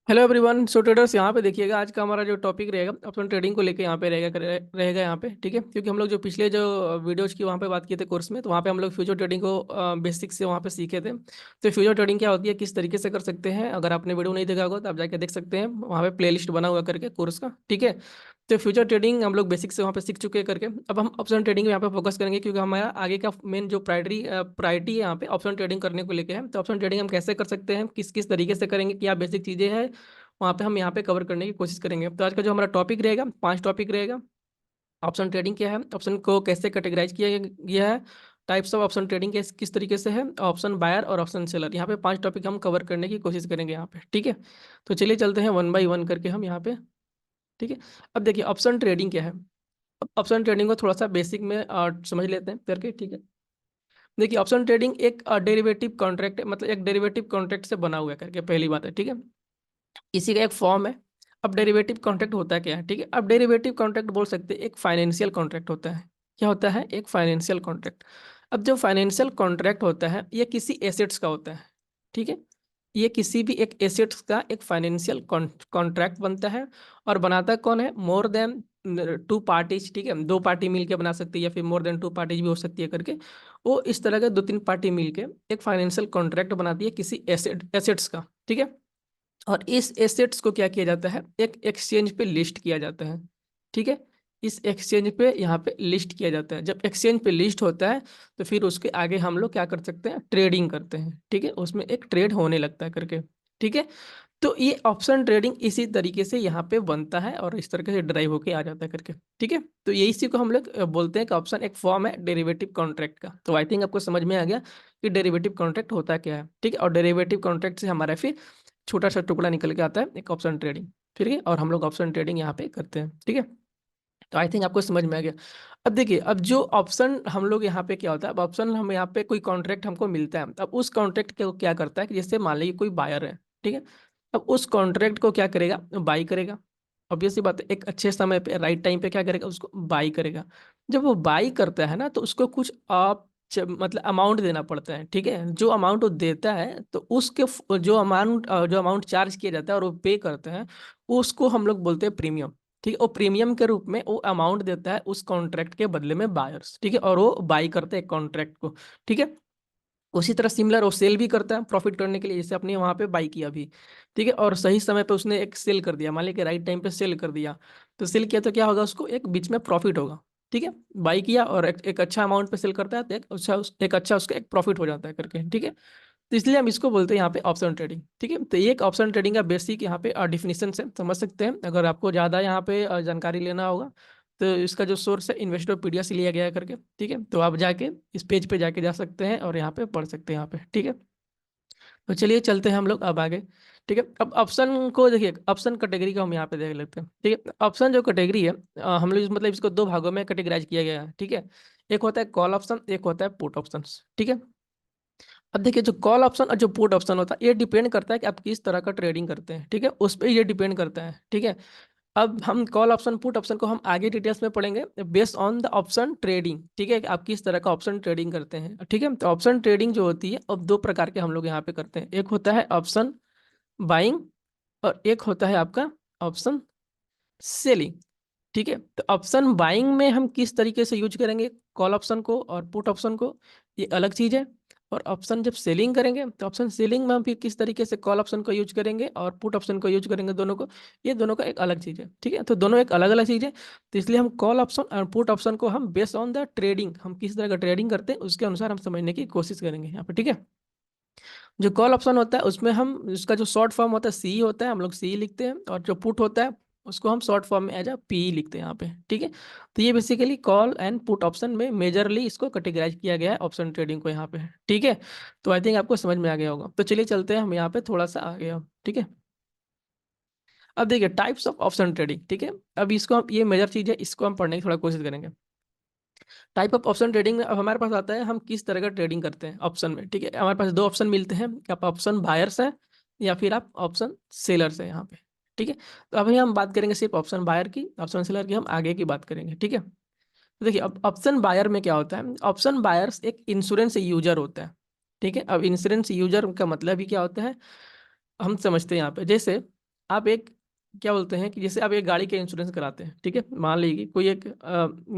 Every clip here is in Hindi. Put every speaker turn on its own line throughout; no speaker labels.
Hello everyone. सो ट्रेडर्स, यहाँ पे देखिएगा, आज का हमारा जो टॉपिक रहेगा ऑप्शन ट्रेडिंग को लेके यहाँ पे रहेगा यहाँ पे। ठीक है, क्योंकि हम लोग जो पिछले जो वीडियोज की वहाँ पे बात किए थे कोर्स में, तो वहाँ पे हम लोग फ्यूचर ट्रेडिंग को बेसिक से वहाँ पे सीखे थे। तो फ्यूचर ट्रेडिंग क्या होती है, किस तरीके से कर सकते हैं, अगर आपने वीडियो नहीं देखा होगा तो आप जाके देख सकते हैं, वहाँ पे प्लेलिस्ट बना हुआ करके कोर्स का। ठीक है, तो फ्यूचर ट्रेडिंग हम लोग बेसिक से वहाँ पे सीख चुके हैं करके। अब हम ऑप्शन ट्रेडिंग यहाँ पे फोकस करेंगे, क्योंकि हमारा आगे का मेन जो प्रायोरिटी यहाँ पे ऑप्शन ट्रेडिंग करने को लेके है। तो ऑप्शन ट्रेडिंग हम कैसे कर सकते हैं, किस किस तरीके से करेंगे, क्या बेसिक चीज़ें हैं, वहाँ पे हम यहाँ पे कवर करने की कोशिश करेंगे। तो आज का जो हमारा टॉपिक रहेगा, 5 टॉपिक रहेगा। ऑप्शन ट्रेडिंग क्या है, ऑप्शन को कैसे कैटेगराइज किया गया है, टाइप्स ऑफ ऑप्शन ट्रेडिंग किस तरीके से है, ऑप्शन बायर और ऑप्शन सेलर, यहाँ पे 5 टॉपिक हम कवर करने की कोशिश करेंगे यहाँ पे। ठीक है, तो चलिए चलते हैं वन बाई वन करके हम यहाँ पे। ठीक है, अब देखिए ऑप्शन ट्रेडिंग क्या है। ऑप्शन ट्रेडिंग को थोड़ा सा बेसिक में समझ लेते हैं करके। ठीक है, देखिए ऑप्शन ट्रेडिंग एक डेरिवेटिव कॉन्ट्रैक्ट, मतलब एक डेरिवेटिव कॉन्ट्रैक्ट से बना हुआ है करके, पहली बात है। ठीक है, इसी का एक फॉर्म है। अब डेरिवेटिव कॉन्ट्रैक्ट होता है क्या है, ठीक है, अब डेरिवेटिव कॉन्ट्रैक्ट बोल सकते हैं एक फाइनेंशियल कॉन्ट्रैक्ट होता है। क्या होता है, एक फाइनेंशियल कॉन्ट्रैक्ट। अब जो फाइनेंशियल कॉन्ट्रैक्ट होता है, ये किसी एसेट्स का होता है। ठीक है, ये किसी भी एक एसेट्स का एक फाइनेंशियल कॉन्ट्रैक्ट बनता है। और बनाता कौन है, मोर देन 2 पार्टीज। ठीक है, 2 पार्टी मिलके बना सकती है, या फिर मोर देन 2 पार्टीज भी हो सकती है करके। वो इस तरह के 2-3 पार्टी मिलके एक फाइनेंशियल कॉन्ट्रैक्ट बनाती है किसी एसेट्स का। ठीक है, और इस एसेट्स को क्या किया जाता है, एक एक्सचेंज पे लिस्ट किया जाता है। ठीक है, इस एक्सचेंज पे यहाँ पे लिस्ट किया जाता है। जब एक्सचेंज पे लिस्ट होता है, तो फिर उसके आगे हम लोग क्या कर सकते हैं, ट्रेडिंग करते हैं। ठीक है, उसमें एक ट्रेड होने लगता है करके। ठीक है, तो ये ऑप्शन ट्रेडिंग इसी तरीके से यहाँ पे बनता है और इस तरीके से ड्राइव होके आ जाता है करके। ठीक है, तो ये इसी को हम लोग बोलते हैं कि ऑप्शन एक फॉर्म है डेरिवेटिव कॉन्ट्रैक्ट का। तो आई थिंक आपको समझ में आ गया कि डेरिवेटिव कॉन्ट्रैक्ट होता क्या है। ठीक है, और डेरिवेटिव कॉन्ट्रैक्ट से हमारा फिर छोटा सा टुकड़ा निकल के आता है एक ऑप्शन ट्रेडिंग। ठीक है, और हम लोग ऑप्शन ट्रेडिंग यहाँ पे करते हैं। ठीक है, तो आई थिंक आपको समझ में आ गया। अब देखिए, अब जो ऑप्शन हम लोग यहाँ पे क्या होता है, अब ऑप्शन हम यहाँ पे कोई कॉन्ट्रैक्ट हमको मिलता है, अब उस कॉन्ट्रैक्ट को क्या करता है कि जैसे मान लीजिए कोई बायर है। ठीक है, अब उस कॉन्ट्रैक्ट को क्या करेगा, बाई करेगा। ऑब्वियस सी बात है, एक अच्छे समय पे राइट टाइम पे क्या करेगा, उसको बाई करेगा। जब वो बाई करता है ना, तो उसको कुछ आप मतलब अमाउंट देना पड़ता है। ठीक है, जो अमाउंट वो देता है, तो उसके जो अमाउंट चार्ज किया जाता है और वो पे करते हैं, उसको हम लोग बोलते हैं प्रीमियम। ठीक है, वो प्रीमियम के रूप में वो अमाउंट देता है उस कॉन्ट्रैक्ट के बदले में बायर्स। ठीक है, और वो बाई करते हैं कॉन्ट्रैक्ट को। ठीक है, उसी तरह सिमिलर वो सेल भी करता है प्रॉफिट करने के लिए, जैसे अपने वहां पे बाई किया भी। ठीक है, और सही समय पे उसने एक सेल कर दिया, मान लीजिए राइट टाइम पे सेल कर दिया। तो सेल किया तो क्या होगा, उसको एक बीच में प्रॉफिट होगा। ठीक है, बाई किया और एक अच्छा अमाउंट पे सेल करता है, तो एक अच्छा उसका एक प्रॉफिट हो जाता है करके। ठीक है, तो इसलिए हम इसको बोलते हैं यहाँ पे ऑप्शन ट्रेडिंग। ठीक है, तो ये एक ऑप्शन ट्रेडिंग का बेसिक यहाँ पे डिफिनीशन से समझ सकते हैं। अगर आपको ज़्यादा यहाँ पे जानकारी लेना होगा, तो इसका जो सोर्स है इन्वेस्टोपीडिया से लिया गया है करके। ठीक है, तो आप जाके इस पेज पे जाके जा सकते हैं और यहाँ पे पढ़ सकते हैं यहाँ पे। ठीक है, तो चलिए चलते हैं हम लोग अब आगे। ठीक है, अब ऑप्शन को देखिए, ऑप्शन कैटेगरी को हम यहाँ पे देख लेते हैं। ठीक है, ऑप्शन जो कैटेगरी है, हम लोग मतलब इसको 2 भागों में कैटेगराइज किया गया है। ठीक है, एक होता है कॉल ऑप्शन, एक होता है पुट ऑप्शन। ठीक है, अब देखिए, जो कॉल ऑप्शन और जो पुट ऑप्शन होता है, ये डिपेंड करता है कि आप किस तरह का ट्रेडिंग करते हैं। ठीक है, उस पर ये डिपेंड करता है। ठीक है, अब हम कॉल ऑप्शन पुट ऑप्शन को हम आगे डिटेल्स में पढ़ेंगे based on the option trading. ठीक है, कि आप किस तरह का ऑप्शन ट्रेडिंग करते हैं। ठीक है, तो ऑप्शन ट्रेडिंग जो होती है, अब 2 प्रकार के हम लोग यहाँ पे करते हैं। एक होता है ऑप्शन बाइंग, और एक होता है आपका ऑप्शन सेलिंग। ठीक है, तो ऑप्शन बाइंग में हम किस तरीके से यूज करेंगे कॉल ऑप्शन को और पुट ऑप्शन को, ये अलग चीज है। और ऑप्शन जब सेलिंग करेंगे, तो ऑप्शन सेलिंग में हम फिर किस तरीके से कॉल ऑप्शन को यूज करेंगे और पुट ऑप्शन को यूज करेंगे, दोनों को, ये दोनों का एक अलग चीज है। ठीक है, तो दोनों एक अलग अलग चीज है। तो इसलिए हम कॉल ऑप्शन और पुट ऑप्शन को हम बेस्ड ऑन द ट्रेडिंग, हम किस तरह का ट्रेडिंग करते हैं उसके अनुसार हम समझने की कोशिश करेंगे यहाँ पे। ठीक है, जो कॉल ऑप्शन होता है उसमें हम, उसका जो शॉर्ट फॉर्म होता है सी होता है, हम लोग सी लिखते हैं, और जो पुट होता है उसको हम शॉर्ट फॉर्म में एज अ पी लिखते हैं यहाँ पे। ठीक है, तो ये basically call and put option में मेजरली इसको कैटेगराइज किया गया है ऑप्शन ट्रेडिंग को यहाँ पे। ठीक है, तो आई थिंक आपको समझ में आ गया होगा। तो चलिए चलते हैं हम यहाँ पे थोड़ा सा आगे अब। ठीक है, अब देखिए टाइप्स ऑफ ऑप्शन ट्रेडिंग। ठीक है, अब इसको हम, ये मेजर चीज है, इसको हम पढ़ने की थोड़ा कोशिश करेंगे। टाइप ऑफ ऑप्शन ट्रेडिंग में अब हमारे पास आता है हम किस तरह का ट्रेडिंग करते हैं ऑप्शन में। ठीक है, हमारे पास 2 ऑप्शन मिलते हैं, कि आप ऑप्शन बायर्स है या फिर आप ऑप्शन सेलर्स है यहाँ पे। ठीक है, तो अभी हम बात करेंगे सिर्फ ऑप्शन बायर की, ऑप्शन सेलर की हम आगे की बात करेंगे। ठीक है, तो देखिए, अब ऑप्शन बायर में क्या होता है, ऑप्शन बायर्स एक इंश्योरेंस यूजर होता है। ठीक है, अब इंश्योरेंस यूजर का मतलब ही क्या होता है, हम समझते हैं यहाँ पे। जैसे आप एक क्या बोलते हैं कि जैसे आप एक गाड़ी का इंश्योरेंस कराते हैं, ठीक है, मान लीजिए कोई एक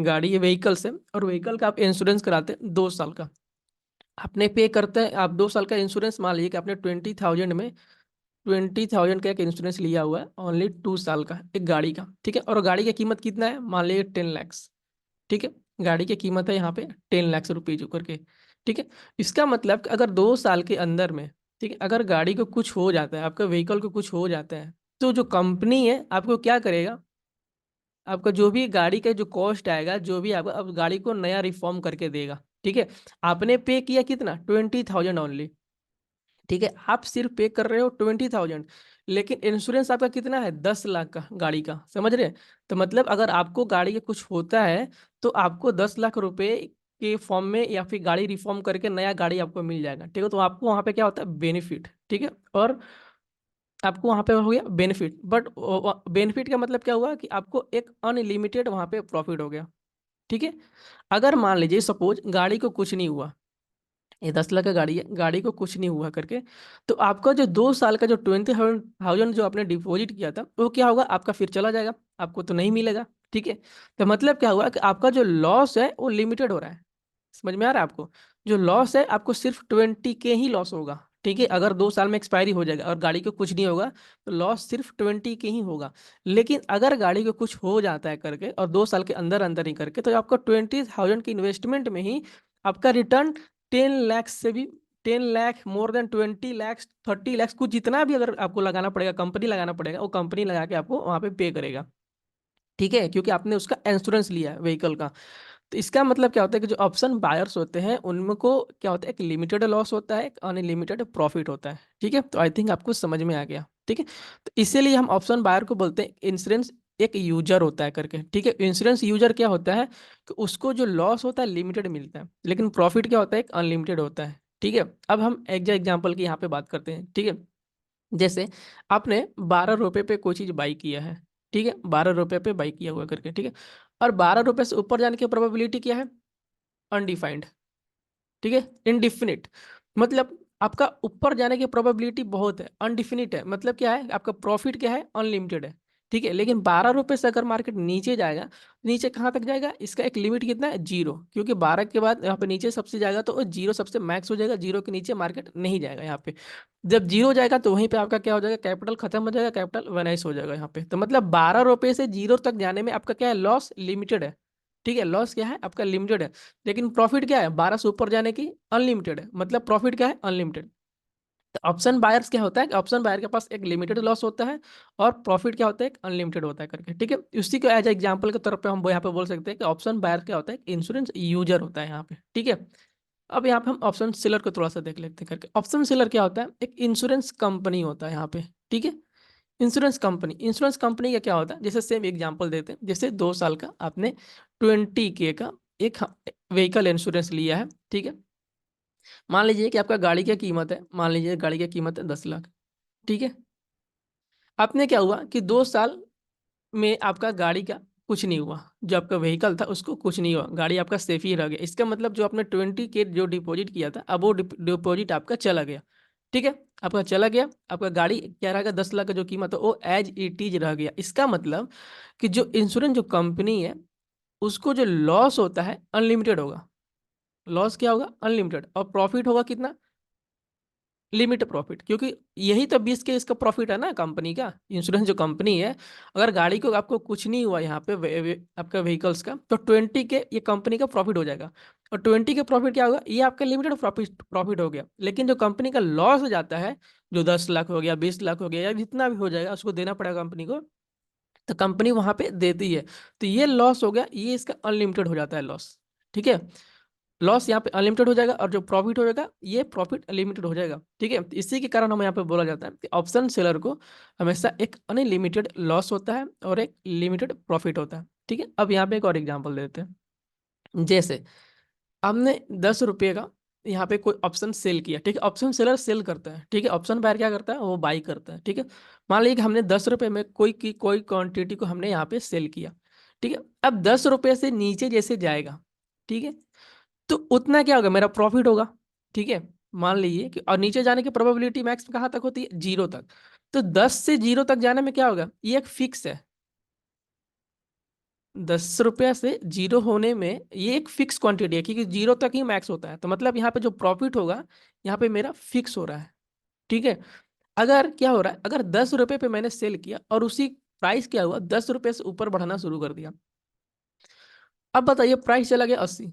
गाड़ी है, व्हीकल्स है, और व्हीकल का आप इंश्योरेंस कराते हैं 2 साल का। आपने पे करते हैं, आप 2 साल का इंश्योरेंस, मान लीजिए कि आपने 20,000 में 20,000 का एक इंश्योरेंस लिया हुआ है, ओनली 2 साल का, एक गाड़ी का, ठीक है। और गाड़ी की कीमत कितना है, मान लीजिए 10 lakhs, ठीक है। गाड़ी की कीमत है यहाँ पे 10 लाख रुपीज करके, ठीक है। इसका मतलब कि अगर 2 साल के अंदर में, ठीक है, अगर गाड़ी को कुछ हो जाता है, आपका व्हीकल को कुछ हो जाता है, तो जो कंपनी है आपको क्या करेगा, आपका जो भी गाड़ी का जो कॉस्ट आएगा, जो भी आपका, अब गाड़ी को नया रिफॉर्म करके देगा, ठीक है। आपने पे किया कितना, 20,000 ओनली, ठीक है। आप सिर्फ पे कर रहे हो 20,000, लेकिन इंश्योरेंस आपका कितना है, 10 लाख का गाड़ी का, समझ रहे हैं? तो मतलब अगर आपको गाड़ी के कुछ होता है, तो आपको 10 लाख रुपए के फॉर्म में, या फिर गाड़ी रिफॉर्म करके नया गाड़ी आपको मिल जाएगा, ठीक है। तो आपको वहां पे क्या होता है, बेनिफिट, ठीक है। और आपको वहां पे हो गया बेनिफिट, बट बेनिफिट का मतलब क्या हुआ कि आपको एक अनलिमिटेड वहां पे प्रॉफिट हो गया, ठीक है। अगर मान लीजिए सपोज गाड़ी को कुछ नहीं हुआ, ये 10 लाख का गाड़ी है, गाड़ी को कुछ नहीं हुआ करके, तो आपका जो 2 साल का जो 20,000 जो आपने डिपॉजिट किया था, वो क्या होगा, आपका फिर चला जाएगा, आपको तो नहीं मिलेगा, ठीक है। तो मतलब क्या हुआ कि आपका जो लॉस है वो लिमिटेड हो रहा है। समझ में आ रहा है आपको? जो लॉस है आपको सिर्फ 20 के ही लॉस होगा, ठीक है। अगर 2 साल में एक्सपायरी हो जाएगा और गाड़ी को कुछ नहीं होगा, तो लॉस सिर्फ 20 के ही होगा। लेकिन अगर गाड़ी को कुछ हो जाता है करके, और 2 साल के अंदर अंदर ही करके, तो आपको 20,000 की इन्वेस्टमेंट में ही आपका रिटर्न 10 लाख से भी, 10 लाख, मोर देन 20 लाख, 30 लाख, कुछ जितना भी अगर आपको लगाना पड़ेगा, कंपनी लगाना पड़ेगा, वो कंपनी लगा के आपको वहां पे करेगा, ठीक है, क्योंकि आपने उसका इंश्योरेंस लिया है व्हीकल का। तो इसका मतलब क्या होता है कि जो ऑप्शन बायर्स होते हैं उनको क्या होता है, एक लिमिटेड लॉस होता है, एक अनलिमिटेड प्रॉफिट होता है, ठीक है। तो आई थिंक आपको समझ में आ गया, ठीक है। तो इसीलिए हम ऑप्शन बायर को बोलते हैं इंश्योरेंस एक यूजर होता है करके, ठीक है। इंश्योरेंस यूजर क्या होता है कि उसको जो लॉस होता है लिमिटेड मिलता है, लेकिन प्रॉफिट क्या होता है, एक अनलिमिटेड होता है, ठीक है। अब हम एक एग्जाम्पल की यहाँ पे बात करते हैं, ठीक है। जैसे आपने 12 रुपए पे कोई चीज बाई किया है, ठीक है, 12 रुपए पे बाई किया हुआ करके, ठीक है। और 12 रुपए से ऊपर जाने की प्रोबेबिलिटी क्या है, अनडिफाइंड, ठीक है, इनडिफिनिट। मतलब आपका ऊपर जाने की प्रोबेबिलिटी बहुत है, अनडिफिनिट है, मतलब क्या है, आपका प्रॉफिट क्या है, अनलिमिटेड है, ठीक है। लेकिन 12 रुपए से अगर मार्केट नीचे जाएगा, नीचे कहाँ तक जाएगा, इसका एक लिमिट कितना है, 0, क्योंकि 12 के बाद यहाँ पे नीचे सबसे जाएगा तो 0 सबसे मैक्स हो जाएगा, 0 के नीचे मार्केट नहीं जाएगा यहाँ पे। जब 0 जाएगा तो वहीं पे आपका क्या हो जाएगा, कैपिटल खत्म हो जाएगा, कैपिटल वनाइस हो जाएगा यहाँ पे। तो मतलब 12 रुपए से 0 तक जाने में आपका क्या है, लॉस लिमिटेड है, ठीक है, लॉस क्या है आपका, लिमिटेड है। लेकिन प्रॉफिट क्या है, 12 से ऊपर जाने की अनलिमिटेड है, मतलब प्रॉफिट क्या है, अनलिमिटेड। तो ऑप्शन बायर्स क्या होता है कि ऑप्शन बायर के पास एक लिमिटेड लॉस होता है, और प्रॉफिट क्या होता है, एक अनलिमिटेड होता है करके, ठीक है। उसी को एज एग्जांपल के तौर पे हम यहाँ पे बोल सकते हैं कि ऑप्शन बायर क्या होता है, इंश्योरेंस यूजर होता है यहाँ पे, ठीक है। अब यहाँ पे हम ऑप्शन सेलर को थोड़ा सा देख लेते हैं करके। ऑप्शन सेलर क्या होता है, एक इंश्योरेंस कंपनी होता है यहाँ पे, ठीक है। इंश्योरेंस कंपनी का क्या होता है, जैसे सेम एग्जांपल देते हैं, जैसे 2 साल का आपने 20K का एक व्हीकल इंश्योरेंस लिया है, ठीक है। मान लीजिए कि आपका गाड़ी की कीमत है, मान लीजिए गाड़ी की कीमत है 10 लाख, ठीक है। आपने क्या हुआ कि 2 साल में आपका गाड़ी का कुछ नहीं हुआ, जो आपका व्हीकल था उसको कुछ नहीं हुआ, गाड़ी आपका सेफ ही रह गया। इसका मतलब जो आपने 20K जो डिपॉजिट किया था, अब वो डिपॉजिट आपका चला गया, ठीक है। आपका चला गया, आपका गाड़ी क्या रह गया, 10 लाख का जो कीमत है वो एज इट इज रह गया। इसका मतलब कि जो इंश्योरेंस जो कंपनी है, उसको जो लॉस होता है अनलिमिटेड होगा। लॉस क्या होगा, अनलिमिटेड, और प्रॉफिट होगा कितना, लिमिट प्रॉफिट, क्योंकि यही तो 20 के इसका प्रॉफिट है ना कंपनी का। इंश्योरेंस जो कंपनी है, अगर गाड़ी को आपको कुछ नहीं हुआ यहाँ पे आपका व्हीकल्स का, तो 20 के ये कंपनी का प्रॉफिट हो जाएगा। और 20 के प्रॉफिट क्या होगा, ये आपका लिमिटेड प्रॉफिट प्रॉफिट हो गया। लेकिन जो कंपनी का लॉस हो जाता है, जो 10 लाख हो गया, 20 लाख हो गया, या जितना भी हो जाएगा, उसको देना पड़ेगा कंपनी को, तो कंपनी वहां पे देती है। तो ये लॉस हो गया, ये इसका अनलिमिटेड हो जाता है लॉस, ठीक है। लॉस यहाँ पे अनलिमिटेड हो जाएगा, और जो प्रॉफिट हो जाएगा ये प्रॉफिट अनलिमिटेड हो जाएगा, ठीक है। तो इसी के कारण हमें यहाँ पे बोला जाता है कि ऑप्शन सेलर को हमेशा एक अनलिमिटेड लॉस होता है और एक लिमिटेड प्रॉफिट होता है, ठीक है। अब यहाँ पे एक और एग्जांपल देते हैं। जैसे हमने 10 रुपये का यहाँ पे कोई ऑप्शन सेल किया, ठीक है। ऑप्शन सेलर सेल करता है, ठीक है। ऑप्शन बायर क्या करता है, वो बाई करता है, ठीक है। मान लीजिए कि हमने 10 रुपये में कोई क्वांटिटी को हमने यहाँ पे सेल किया, ठीक है। अब 10 रुपये से नीचे जैसे जाएगा, ठीक है, तो उतना क्या होगा, मेरा प्रॉफिट होगा, ठीक है। मान लीजिए कि, और नीचे जाने की प्रोबेबिलिटी मैक्स कहाँ तक होती है, 0 तक। तो 10 से 0 तक जाने में क्या होगा, ये एक फिक्स है। 10 रुपया से 0 होने में ये एक फिक्स क्वांटिटी है, क्योंकि 0 तक ही मैक्स होता है। तो मतलब यहाँ पे जो प्रॉफिट होगा, यहाँ पे मेरा फिक्स हो रहा है। ठीक है। अगर क्या हो रहा है, अगर 10 रुपए पे मैंने सेल किया और उसी प्राइस क्या हुआ, 10 रुपए से ऊपर बढ़ना शुरू कर दिया। अब बताइए, प्राइस चला गया 80।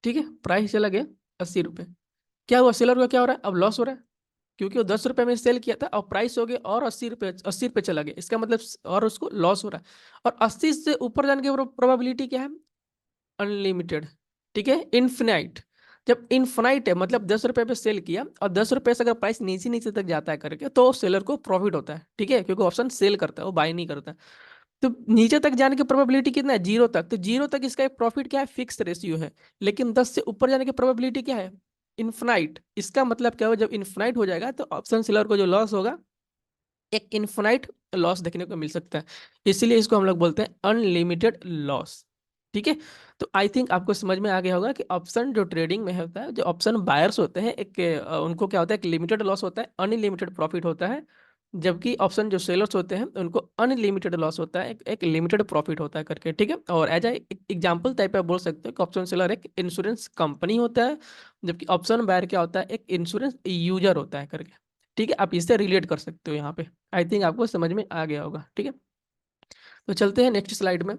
ठीक है, प्राइस चला गया 80 रुपये। क्या हुआ, सेलर का क्या हो रहा है, अब लॉस हो रहा है, क्योंकि वो 10 रुपये में सेल किया था और प्राइस हो गया और 80 रुपये, 80 रुपये चला गया। इसका मतलब और उसको लॉस हो रहा है। और 80 से ऊपर जाने की प्रोबेबिलिटी क्या है, अनलिमिटेड। ठीक है, इन्फिनाइट। जब इन्फिनाइट है, मतलब 10 रुपये पे सेल किया और 10 रुपये से अगर प्राइस नीचे नीचे तक जाता है करके, तो सेलर को प्रॉफिट होता है। ठीक है, क्योंकि ऑप्शन सेल करता है, वो बाय नहीं करता है। तो नीचे तक जाने की प्रोबेबिलिटी कितना है, 0 तक। तो 0 तक इसका एक प्रॉफिट क्या है, फिक्स रेशियो है। लेकिन 10 से ऊपर जाने की प्रोबेबिलिटी क्या है, इन्फिनाइट। इसका मतलब क्या हो, जब इन्फिनाइट हो जाएगा तो ऑप्शन सेलर को जो लॉस होगा, एक इन्फिनाइट लॉस देखने को मिल सकता है। इसलिए इसको हम लोग बोलते हैं अनलिमिटेड लॉस। ठीक है। तो आई थिंक आपको समझ में आ गया होगा कि ऑप्शन जो ट्रेडिंग में होता है, जो ऑप्शन बायर्स होते हैं, एक उनको क्या होता है, एक लिमिटेड लॉस होता है, अनलिमिटेड प्रॉफिट होता है। जबकि ऑप्शन जो सेलर्स होते हैं, उनको अनलिमिटेड लॉस होता है, एक लिमिटेड प्रॉफिट होता है करके। ठीक है। और एज ए एग्जाम्पल टाइप आप बोल सकते हो कि ऑप्शन सेलर एक इंश्योरेंस कंपनी होता है, जबकि ऑप्शन बायर क्या होता है, एक इंश्योरेंस यूजर होता है करके। ठीक है, आप इससे रिलेट कर सकते हो यहाँ पे। आई थिंक आपको समझ में आ गया होगा। ठीक है, तो चलते हैं नेक्स्ट स्लाइड में।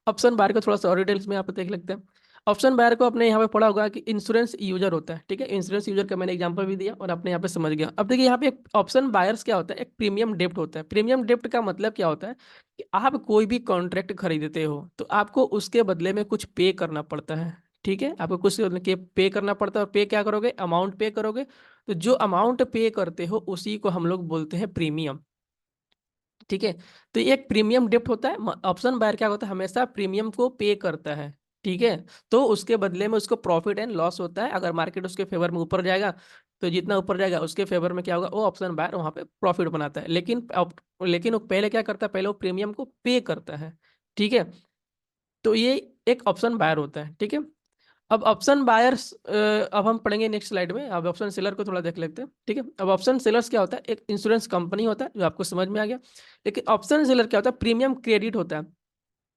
ऑप्शन बायर को थोड़ा सा और डिटेल्स में यहाँ पे देख लेते हैं। ऑप्शन बायर को अपने यहाँ पे पढ़ा होगा कि इंश्योरेंस यूजर होता है। ठीक है, इंश्योरेंस यूजर का मैंने एग्जांपल भी दिया और आपने यहाँ पे समझ गया। अब देखिए, यहाँ पे एक ऑप्शन बायर्स क्या होता है, एक प्रीमियम डेप्ट होता है। प्रीमियम डेप्ट का मतलब क्या होता है कि आप कोई भी कॉन्ट्रैक्ट खरीदते हो तो आपको उसके बदले में कुछ पे करना पड़ता है। ठीक है, आपको कुछ के पे करना पड़ता है, और पे क्या करोगे, अमाउंट पे करोगे। तो जो अमाउंट पे करते हो उसी को हम लोग बोलते हैं प्रीमियम। ठीक है, तो ये एक प्रीमियम डिप्ट होता है। ऑप्शन बायर क्या होता है, हमेशा प्रीमियम को पे करता है। ठीक है, तो उसके बदले में उसको प्रॉफिट एंड लॉस होता है। अगर मार्केट उसके फेवर में ऊपर जाएगा, तो जितना ऊपर जाएगा उसके फेवर में क्या होगा, वो ऑप्शन बायर वहां पे प्रॉफिट बनाता है। लेकिन वो पहले क्या करता है, पहले वो प्रीमियम को पे करता है। ठीक है, तो ये एक ऑप्शन बायर होता है। ठीक है, अब ऑप्शन बायर्स, अब हम पढ़ेंगे नेक्स्ट स्लाइड में। अब ऑप्शन सेलर को थोड़ा देख लेते हैं। ठीक है, अब ऑप्शन सेलर्स क्या होता है, एक इंश्योरेंस कंपनी होता है, जो आपको समझ में आ गया। लेकिन ऑप्शन सेलर क्या होता है, प्रीमियम क्रेडिट होता है।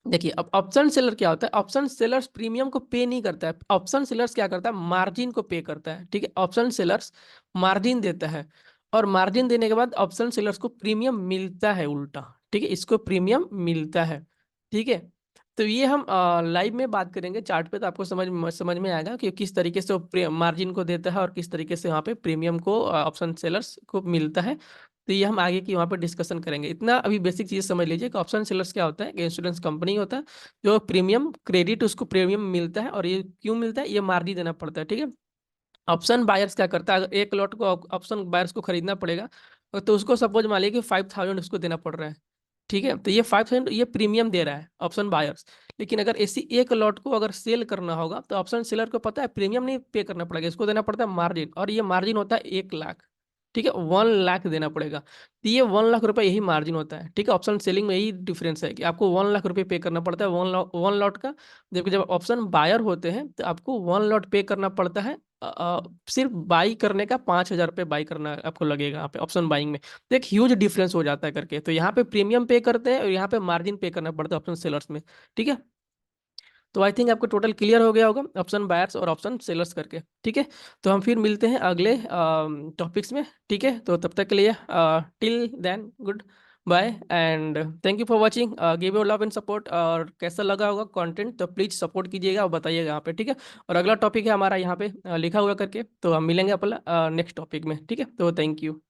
देखिए, अब ऑप्शन सेलर क्या होता है, ऑप्शन सेलर्स प्रीमियम को पे नहीं करता है। ऑप्शन सेलर्स क्या करता है, मार्जिन को पे करता है। ठीक है, ऑप्शन सेलर्स मार्जिन देता है, और मार्जिन देने के बाद ऑप्शन सेलर्स को प्रीमियम मिलता है उल्टा। ठीक है, इसको प्रीमियम मिलता है। ठीक है, तो ये हम लाइव में बात करेंगे चार्ट पे, तो आपको समझ में आएगा कि किस तरीके से वो मार्जिन को देता है और किस तरीके से वहाँ पे प्रीमियम को ऑप्शन सेलर्स को मिलता है। तो ये हम आगे की वहाँ पर डिस्कशन करेंगे। इतना अभी बेसिक चीज़ समझ लीजिए कि ऑप्शन सेलर्स क्या होता है, इंश्योरेंस कंपनी होता है, जो प्रीमियम क्रेडिट उसको प्रीमियम मिलता है। और ये क्यों मिलता है, ये मार्जिन देना पड़ता है। ठीक है, ऑप्शन बायर्स क्या करता है, अगर एक लॉट को ऑप्शन बायर्स को खरीदना पड़ेगा, तो उसको सपोज मान लीजिए कि 5,000 उसको देना पड़ रहा है। ठीक है, तो ये 5,000 ये प्रीमियम दे रहा है ऑप्शन बायर्स। लेकिन अगर इसी एक लॉट को अगर सेल करना होगा, तो ऑप्शन सेलर को पता है प्रीमियम नहीं पे करना पड़ेगा, इसको देना पड़ता है मार्जिन, और ये मार्जिन होता है 1 लाख। ठीक है, 1 लाख देना पड़ेगा। तो ये 1 लाख रुपए यही मार्जिन होता है। ठीक है, ऑप्शन सेलिंग में यही डिफरेंस है कि आपको 1 लाख रुपए पे करना पड़ता है वन लॉट का। जबकि जब ऑप्शन बायर होते हैं तो आपको 1 लॉट पे करना पड़ता है। सिर्फ बाई करने का 5,000 रुपये बाई करना आपको लगेगा यहाँ पे ऑप्शन बाइंग में। तो एक ह्यूज डिफरेंस हो जाता है करके। तो यहाँ पे प्रीमियम पे करते हैं और यहाँ पे मार्जिन पे करना पड़ता है ऑप्शन सेलर्स में। ठीक है, तो आई थिंक आपको टोटल क्लियर हो गया होगा ऑप्शन बायर्स और ऑप्शन सेलर्स करके। ठीक है, तो हम फिर मिलते हैं अगले टॉपिक्स में। ठीक है, तो तब तक के लिए till then goodbye and thank you for watching. Give your love and support. और कैसा लगा होगा कंटेंट, तो प्लीज़ सपोर्ट कीजिएगा और बताइएगा यहाँ पे। ठीक है, और अगला टॉपिक है हमारा यहाँ पे लिखा हुआ करके, तो हम मिलेंगे अपना नेक्स्ट टॉपिक में। ठीक है, तो थैंक यू।